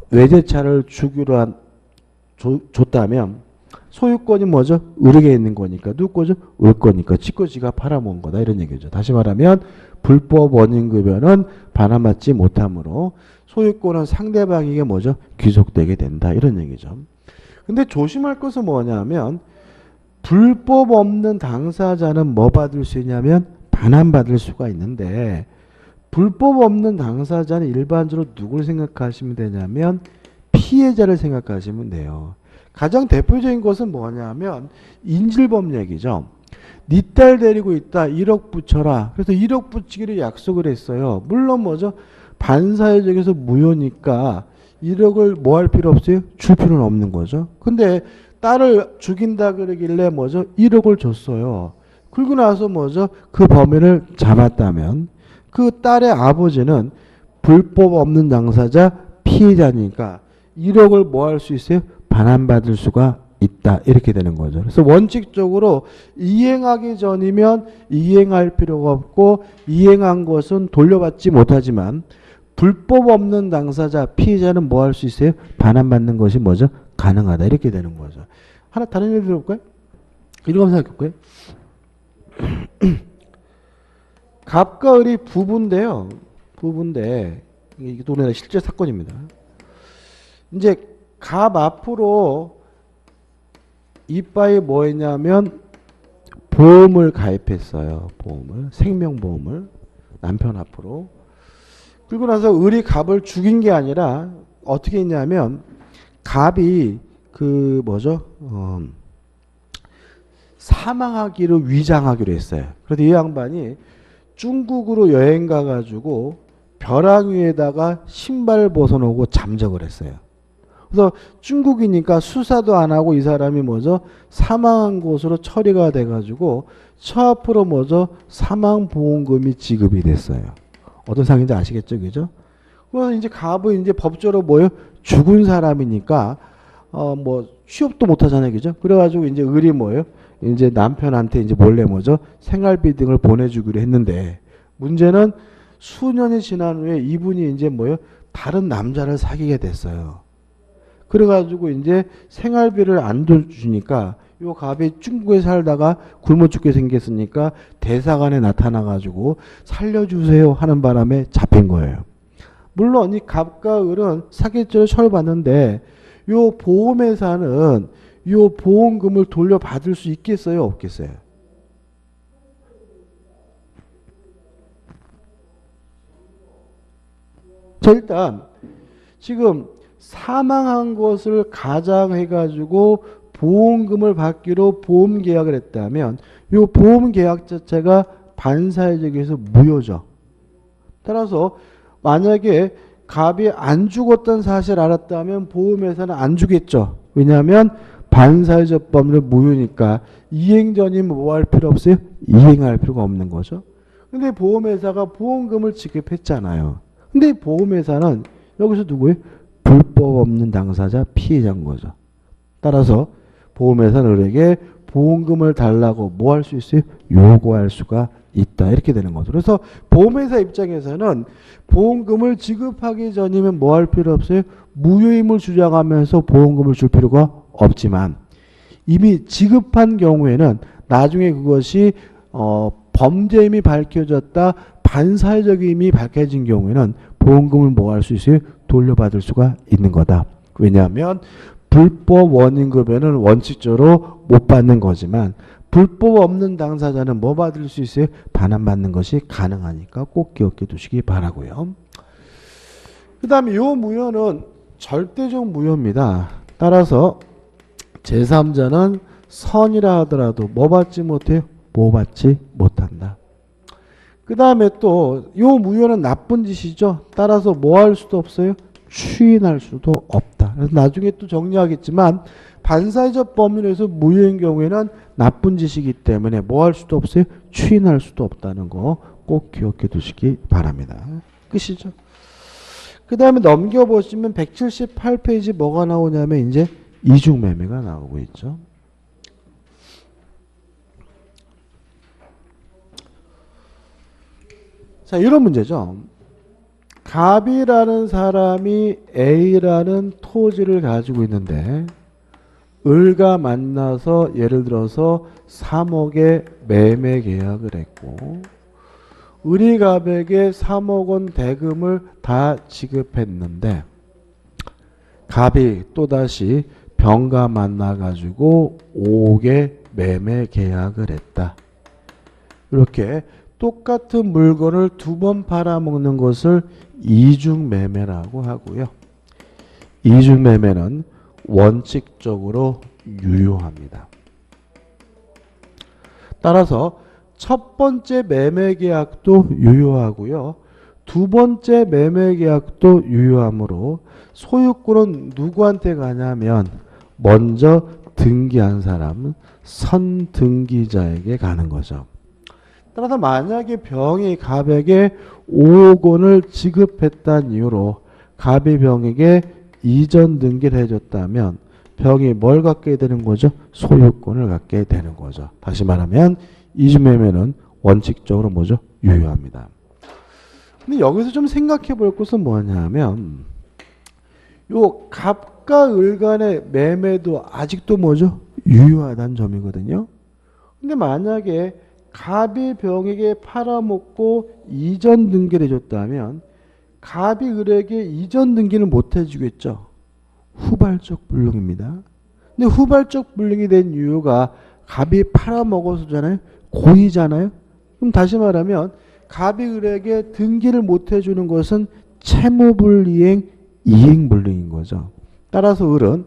Speaker 1: 외제차를 주기로 줬다면 소유권이 뭐죠? 을에게 있는 거니까. 누구 거죠? 을 거니까. 지거 지가 팔아먹은 거다. 이런 얘기죠. 다시 말하면 불법 원인급여는 반환받지 못하므로 소유권은 상대방에게 뭐죠? 귀속되게 된다. 이런 얘기죠. 근데 조심할 것은 뭐냐면 불법 없는 당사자는 뭐 받을 수 있냐면 반환받을 수가 있는데 불법 없는 당사자는 일반적으로 누굴 생각하시면 되냐면 피해자를 생각하시면 돼요. 가장 대표적인 것은 뭐냐면 인질범 얘기죠. 네 딸 데리고 있다. 1억 붙여라. 그래서 1억 붙이기로 약속을 했어요. 물론 뭐죠? 반사회적에서 무효니까 1억을 뭐 할 필요 없어요? 줄 필요는 없는 거죠. 근데 딸을 죽인다 그러길래 뭐죠? 1억을 줬어요. 그리고 나서 뭐죠? 그 범인을 잡았다면 그 딸의 아버지는 불법 없는 당사자 피해자니까 1억을 뭐 할 수 있어요? 반환받을 수가 있다. 이렇게 되는 거죠. 그래서 원칙적으로 이행하기 전이면 이행할 필요가 없고 이행한 것은 돌려받지 못하지만 불법 없는 당사자 피해자는 뭐 할 수 있어요? 반환받는 것이 뭐죠? 가능하다. 이렇게 되는 거죠. 하나 다른 예를 들어볼까요? 이런 거 생각해 볼까요? 갑과 을이 부부인데요. 부부인데 이게 우리나라 실제 사건입니다. 이제 갑 앞으로 이빠이 뭐 했냐면 보험을 가입했어요. 보험을. 생명보험을. 남편 앞으로. 그리고 나서 을이 갑을 죽인 게 아니라 어떻게 했냐면 갑이 그 뭐죠? 사망하기로 위장하기로 했어요. 그래서 이 양반이 중국으로 여행 가가지고 벼랑 위에다가 신발 벗어놓고 잠적을 했어요. 그래서 중국이니까 수사도 안 하고 이 사람이 뭐죠? 사망한 곳으로 처리가 돼가지고 처 앞으로 뭐죠? 사망보험금이 지급이 됐어요. 어떤 상황인지 아시겠죠, 그죠? 그래서 이제 갑은 이제 법적으로 뭐예요? 죽은 사람이니까 뭐 취업도 못 하잖아요, 그죠? 그래가지고 이제 을이 뭐예요? 이제 남편한테 이제 몰래 뭐죠? 생활비 등을 보내주기로 했는데 문제는 수년이 지난 후에 이분이 이제 뭐예요? 다른 남자를 사귀게 됐어요. 그래가지고 이제 생활비를 안 주니까 요 갑이 중국에 살다가 굶어 죽게 생겼으니까 대사관에 나타나가지고 살려주세요 하는 바람에 잡힌 거예요. 물론 이 갑과 을은 사기죄를 처벌받는데 요 보험회사는 요 보험금을 돌려받을 수 있겠어요? 없겠어요? 자, 일단 지금 사망한 것을 가장해가지고 보험금을 받기로 보험계약을 했다면 이 보험계약 자체가 반사회적에서 무효죠. 따라서 만약에 갑이 안 죽었던 사실을 알았다면 보험회사는 안 주겠죠. 왜냐하면 반사회적 법률 무효니까 이행 전이면 뭐 할 필요 없어요? 이행할 필요가 없는 거죠. 근데 보험회사가 보험금을 지급했잖아요. 근데 보험회사는 여기서 누구예요? 불법 없는 당사자 피해자인 거죠. 따라서 보험회사는 을에게 보험금을 달라고 뭐 할 수 있어요? 요구할 수가 있다. 이렇게 되는 거죠. 그래서 보험회사 입장에서는 보험금을 지급하기 전이면 뭐 할 필요 없어요? 무효임을 주장하면서 보험금을 줄 필요가 없지만 이미 지급한 경우에는 나중에 그것이 범죄임이 밝혀졌다, 반사회적임이 밝혀진 경우에는 보험금을 뭐 할 수 있어요? 돌려받을 수가 있는 거다. 왜냐하면 불법 원인급여는 원칙적으로 못 받는 거지만 불법 없는 당사자는 뭐 받을 수 있어요? 반환받는 것이 가능하니까 꼭 기억해 두시기 바라고요. 그 다음에 이 무효는 절대적 무효입니다. 따라서 제3자는 선이라 하더라도 뭐 받지 못해요? 뭐 받지 못한다. 그 다음에 또 이 무효는 나쁜 짓이죠. 따라서 뭐 할 수도 없어요? 추인할 수도 없다. 그래서 나중에 또 정리하겠지만 반사회적 법률에서 무효인 경우에는 나쁜 짓이기 때문에 뭐 할 수도 없어요? 추인할 수도 없다는 거 꼭 기억해 두시기 바랍니다. 끝이죠. 그 다음에 넘겨보시면 178페이지 뭐가 나오냐면 이제 이중매매가 나오고 있죠. 자, 이런 문제죠. 갑이라는 사람이 A라는 토지를 가지고 있는데 을과 만나서 예를 들어서 3억의 매매 계약을 했고 을이 갑에게 3억 원 대금을 다 지급했는데 갑이 또다시 병과 만나가지고 5억의 매매 계약을 했다. 이렇게 똑같은 물건을 두 번 팔아먹는 것을 이중매매라고 하고요. 이중매매는 원칙적으로 유효합니다. 따라서 첫 번째 매매계약도 유효하고요. 두 번째 매매계약도 유효하므로 소유권은 누구한테 가냐면 먼저 등기한 사람은 선등기자에게 가는 거죠. 따라서 만약에 병이 갑에게 5억 원을 지급했다는 이유로 갑이 병에게 이전 등기를 해줬다면 병이 뭘 갖게 되는 거죠? 소유권을 갖게 되는 거죠. 다시 말하면 이중매매는 원칙적으로 뭐죠? 유효합니다. 근데 여기서 좀 생각해 볼 것은 뭐냐면 요 갑과 을 간의 매매도 아직도 뭐죠? 유효하다는 점이거든요. 근데 만약에 갑이 병에게 팔아먹고 이전 등기를 해줬다면 갑이 을에게 이전 등기는 못 해주겠죠. 후발적 불능입니다. 근데 후발적 불능이 된 이유가 갑이 팔아먹어서잖아요. 고의잖아요. 그럼 다시 말하면 갑이 을에게 등기를 못 해주는 것은 채무불이행 이행불능인 거죠. 따라서 을은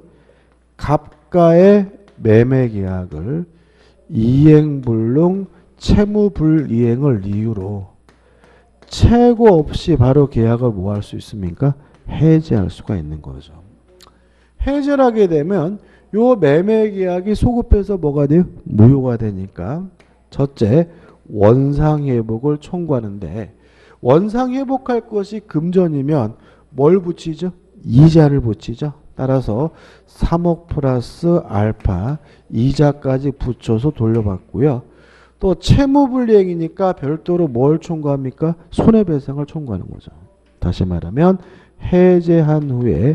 Speaker 1: 갑과의 매매계약을 이행불능 채무불이행을 이유로 채고 없이 바로 계약을 뭐 할 수 있습니까? 해지할 수가 있는 거죠. 해지를 하게 되면 요 매매계약이 소급해서 뭐가 돼요? 무효가 되니까 첫째 원상회복을 청구하는데 원상회복할 것이 금전이면 뭘 붙이죠? 이자를 붙이죠. 따라서 3억 플러스 알파 이자까지 붙여서 돌려받고요. 또 채무불이행이니까 별도로 뭘 청구합니까? 손해배상을 청구하는 거죠. 다시 말하면 해제한 후에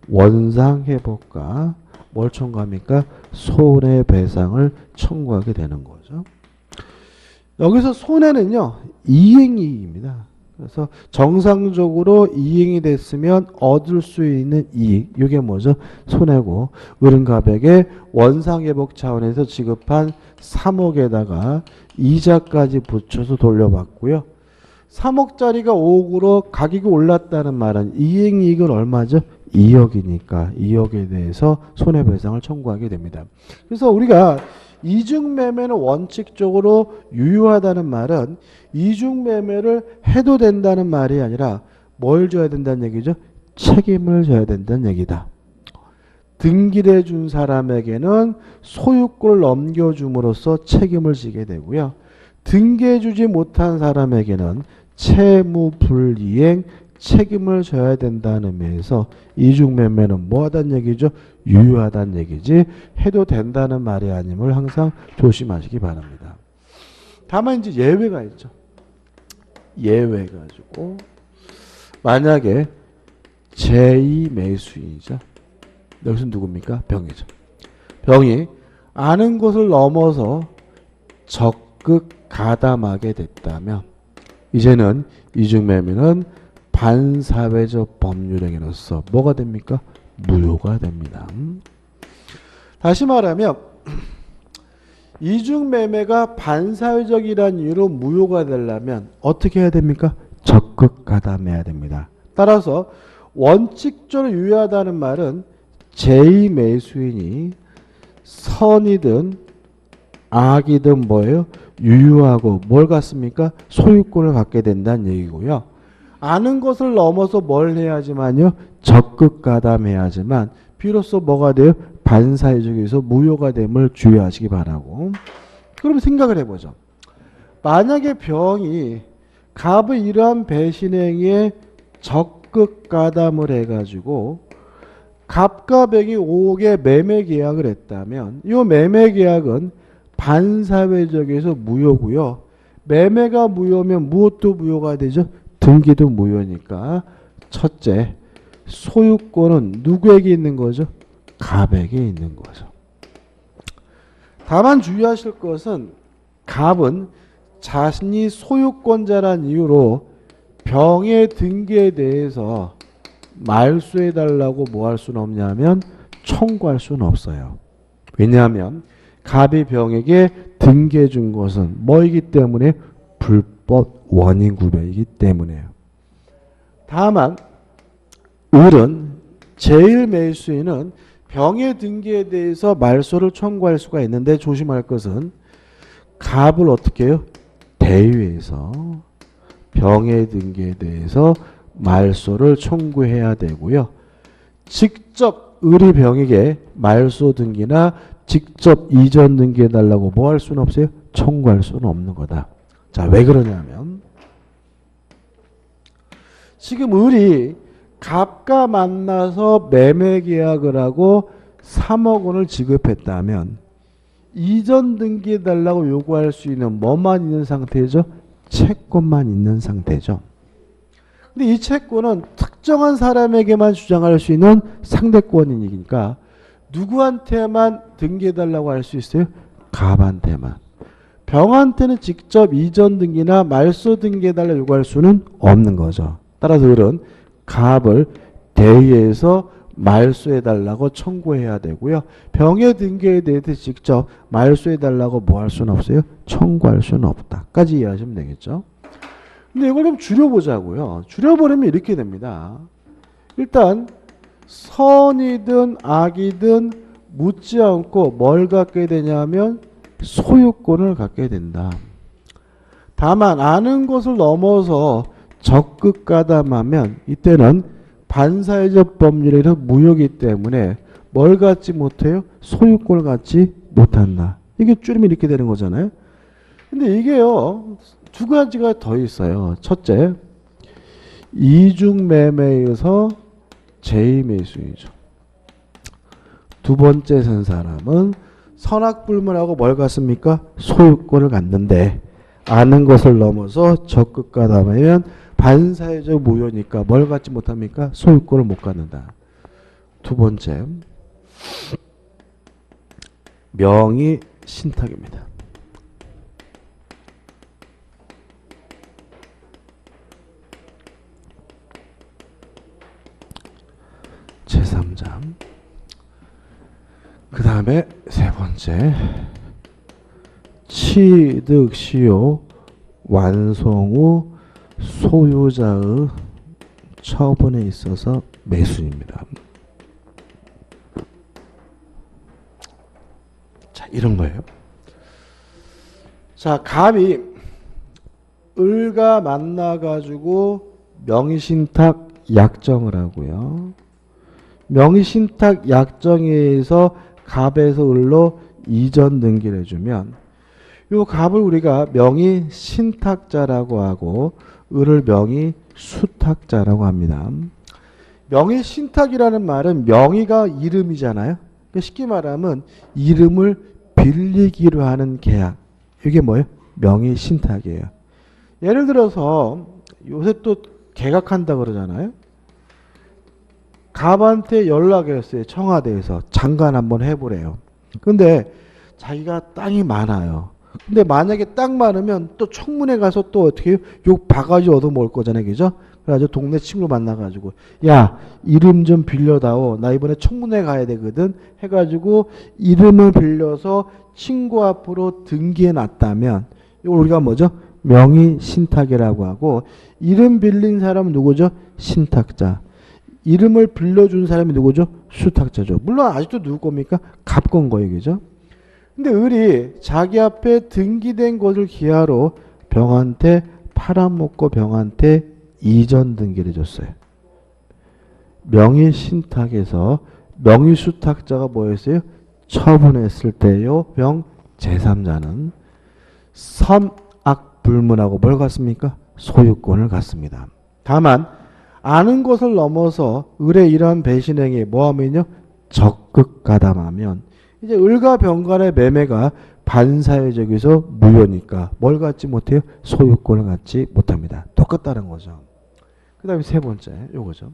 Speaker 1: 원상회복과 뭘 청구합니까? 손해배상을 청구하게 되는 거죠. 여기서 손해는요. 이행이익입니다. 그래서 정상적으로 이행이 됐으면 얻을 수 있는 이익. 이게 뭐죠? 손해고 을은갑에게 원상회복 차원에서 지급한 3억에다가 이자까지 붙여서 돌려받고요. 3억짜리가 5억으로 가격이 올랐다는 말은 이행이익은 얼마죠? 2억이니까 2억에 대해서 손해배상을 청구하게 됩니다. 그래서 우리가 이중매매는 원칙적으로 유효하다는 말은 이중매매를 해도 된다는 말이 아니라 뭘 져야 된다는 얘기죠? 책임을 져야 된다는 얘기다. 등기를 해준 사람에게는 소유권을 넘겨줌으로써 책임을 지게 되고요. 등기해주지 못한 사람에게는 채무불이행 책임을 져야 된다는 의미에서 이중매매는 뭐하다는 얘기죠? 유효하다는 얘기지 해도 된다는 말이 아님을 항상 조심하시기 바랍니다. 다만 이제 예외가 있죠. 예외 가지고 만약에 제2매수인이죠. 여기서 누굽니까? 병이죠. 병이 아는 것을 넘어서 적극 가담하게 됐다면 이제는 이중매매는 반사회적 법률행위로서 뭐가 됩니까? 무효가 됩니다. 다시 말하면 이중매매가 반사회적이라는 이유로 무효가 되려면 어떻게 해야 됩니까? 적극 가담해야 됩니다. 따라서 원칙적으로 유효하다는 말은 제2매수인이 선이든 악이든 뭐예요? 유효하고 뭘 갖습니까? 소유권을 갖게 된다는 얘기고요. 아는 것을 넘어서 뭘 해야지만요? 적극 가담해야지만 비로소 뭐가 돼요? 반사회적에서 무효가 됨을 주의하시기 바라고. 그럼 생각을 해보죠. 만약에 병이 갑의 이러한 배신행위에 적극 가담을 해가지고 갑과 병이 5억의 매매 계약을 했다면 이 매매 계약은 반사회적에서 무효고요. 매매가 무효면 무엇도 무효가 되죠? 등기도 무효니까 첫째, 소유권은 누구에게 있는 거죠? 갑에게 있는 거죠. 다만 주의하실 것은 갑은 자신이 소유권자란 이유로 병의 등기에 대해서 말소해달라고 뭐 할 수는 없냐면 청구할 수는 없어요. 왜냐하면 갑이 병에게 등기해 준 것은 뭐이기 때문에 불법 원인 구별이기 때문에요. 다만 을은 제1매수인은 병의 등기에 대해서 말소를 청구할 수가 있는데 조심할 것은 갑을 어떻게 해요? 대위에서 병의 등기에 대해서 말소를 청구해야 되고요. 직접 을이 병에게 말소 등기나 직접 이전 등기해달라고 뭐 할 수는 없어요? 청구할 수는 없는 거다. 자, 왜 그러냐면 지금 을이 갑과 만나서 매매 계약을 하고 3억 원을 지급했다면 이전 등기해달라고 요구할 수 있는 뭐만 있는 상태죠? 채권만 있는 상태죠. 근데 이 채권은 특정한 사람에게만 주장할 수 있는 상대권이니까 누구한테만 등기해달라고 할 수 있어요? 갑한테만. 병한테는 직접 이전 등기나 말소 등기해달라고 요구할 수는 없는 거죠. 따라서 을은 갑을 대의해서 말소해달라고 청구해야 되고요. 병의 등기에 대해서 직접 말소해달라고 뭐 할 수는 없어요? 청구할 수는 없다. 까지 이해하시면 되겠죠. 근데 이걸 좀 줄여보자고요. 줄여버리면 이렇게 됩니다. 일단 선이든 악이든 묻지 않고 뭘 갖게 되냐면 소유권을 갖게 된다. 다만 아는 것을 넘어서 적극 가담하면 이때는 반사회적 법률에서 무효이기 때문에 뭘 갖지 못해요? 소유권을 갖지 못한다. 이게 줄이면 이렇게 되는 거잖아요. 근데 이게요, 두 가지가 더 있어요. 첫째, 이중매매에서 제2매수이죠. 두 번째 산 사람은 선악불문하고 뭘 갖습니까? 소유권을 갖는데 아는 것을 넘어서 적극 가담하면 반사회적 무효니까 뭘 갖지 못합니까? 소유권을 못 갖는다. 두 번째, 명의 신탁입니다. 제3자. 그 다음에 세 번째, 취득 시효 완성 후 소유자의 처분에 있어서 매수입니다. 자, 이런 거예요. 자, 갑이 을과 만나가지고 명의신탁 약정을 하고요. 명의신탁 약정에 의해서 갑에서 을로 이전 등기를 해주면 요 갑을 우리가 명의신탁자라고 하고 을을 명의수탁자라고 합니다. 명의신탁이라는 말은 명의가 이름이잖아요. 쉽게 말하면 이름을 빌리기로 하는 계약. 이게 뭐예요? 명의신탁이에요. 예를 들어서 요새 또 개각한다 그러잖아요. 갑한테 연락을 했어요. 청와대에서 장관 한번 해보래요. 근데 자기가 땅이 많아요. 근데 만약에 땅 많으면 또 청문회 가서 또 어떻게 욕 바가지 얻어먹을 거잖아요. 그죠? 그래가지고 동네 친구 만나가지고 야, 이름 좀 빌려다오. 나 이번에 청문회 가야 되거든. 해가지고 이름을 빌려서 친구 앞으로 등기해 놨다면 이걸 우리가 뭐죠? 명의신탁이라고 하고 이름 빌린 사람은 누구죠? 신탁자. 이름을 빌려준 사람이 누구죠? 수탁자죠. 물론 아직도 누구 겁니까? 갑 건 거예요. 그죠? 근데 을이 자기 앞에 등기된 것을 기하로 병한테 팔아먹고 병한테 이전 등기를 해줬어요. 명의신탁에서 명의수탁자가 뭐였어요? 처분했을 때요. 병 제3자는 선악불문하고 뭘 갖습니까? 소유권을 갖습니다. 다만 아는 것을 넘어서 을의 이러한 배신행위 뭐하면요? 적극 가담하면 이제 을과 병 간의 매매가 반사회적에서 무효니까 뭘 갖지 못해요? 소유권을 갖지 못합니다. 똑같다는 거죠. 그 다음에 세 번째 요거죠.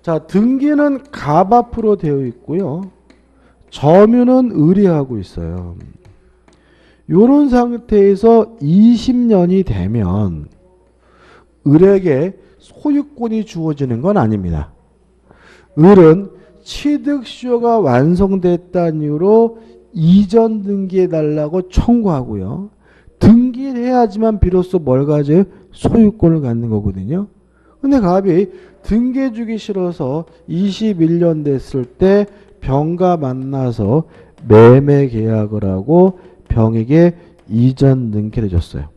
Speaker 1: 자, 등기는 갑 앞으로 되어 있고요. 점유는 을이 하고 있어요. 이런 상태에서 20년이 되면 을에게 소유권이 주어지는 건 아닙니다. 을은 취득시효가 완성됐다는 이유로 이전 등기해달라고 청구하고요. 등기를 해야지만 비로소 뭘 가져요? 소유권을 갖는 거거든요. 근데 갑이 등기해주기 싫어서 21년 됐을 때 병과 만나서 매매 계약을 하고 병에게 이전 등기를 해줬어요.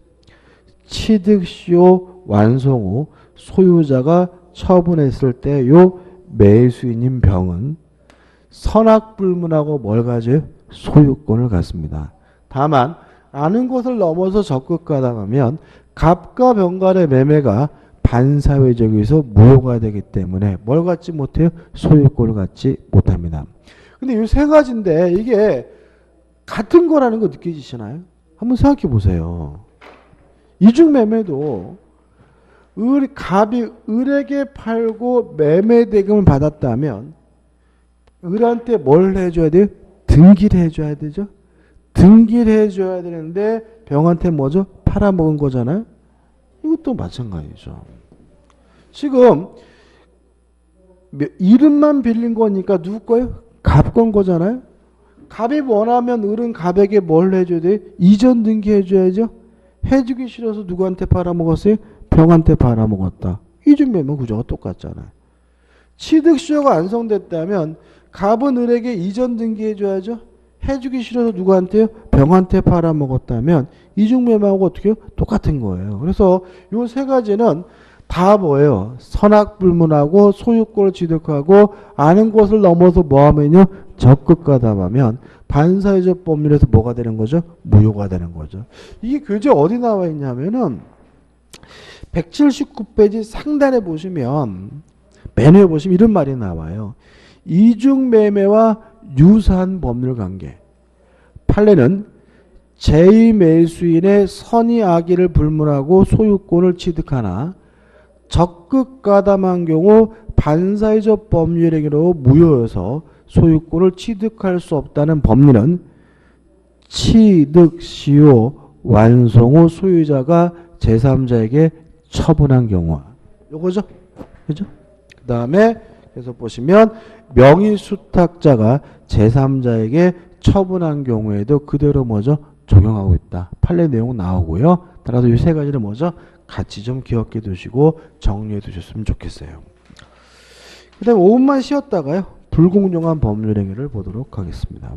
Speaker 1: 취득시효 완성 후 소유자가 처분했을 때 요 매수인인 병은 선악불문하고 뭘 가져요? 소유권을 갖습니다. 다만 아는 것을 넘어서 적극 가담하면 갑과 병 간의 매매가 반사회적에서 무효가 되기 때문에 뭘 갖지 못해요? 소유권을 갖지 못합니다. 근데 이 세 가지인데 이게 같은 거라는 거 느껴지시나요? 한번 생각해 보세요. 이중매매도 갑이 을에게 팔고 매매 대금을 받았다면 을한테 뭘 해줘야 돼요? 등기를 해줘야 되죠. 등기를 해줘야 되는데 병한테 뭐죠? 팔아먹은 거잖아요. 이것도 마찬가지죠. 지금 이름만 빌린 거니까 누구 거예요? 갑 건 거잖아요. 갑이 원하면 을은 갑에게 뭘 해줘야 돼요? 이전 등기 해줘야죠. 해주기 싫어서 누구한테 팔아먹었어요? 병한테 팔아먹었다. 이중매매 구조가 똑같잖아요. 취득시효가 완성됐다면 갑은 을에게 이전 등기해줘야죠. 해주기 싫어서 누구한테요? 병한테 팔아먹었다면 이중매매하고 어떻게 해요? 똑같은 거예요. 그래서 이 세 가지는 다 뭐예요? 선악불문하고 소유권을 취득하고 아는 것을 넘어서 뭐하면요? 적극 가담하면 반사회적 법률에서 뭐가 되는 거죠? 무효가 되는 거죠. 이게 교재 어디 나와 있냐면은 179페이지 상단에 보시면 메뉴에 보시면 이런 말이 나와요. 이중매매와 유사한 법률관계. 판례는 제2매수인의 선의 악의를 불문하고 소유권을 취득하나 적극 가담한 경우 반사회적 법률행위로 무효여서 소유권을 취득할 수 없다는 법리는 취득 시효 완성 후 소유자가 제3자에게 처분한 경우 요거죠. 그죠? 그 다음에 계속 보시면 명의수탁자가 제3자에게 처분한 경우에도 그대로 뭐죠? 적용하고 있다. 판례 내용 나오고요. 따라서 이 세 가지를 뭐죠? 같이 좀 기억해 두시고 정리해 두셨으면 좋겠어요. 그 다음에 5분만 쉬었다가요. 불공정한 법률행위를 보도록 하겠습니다.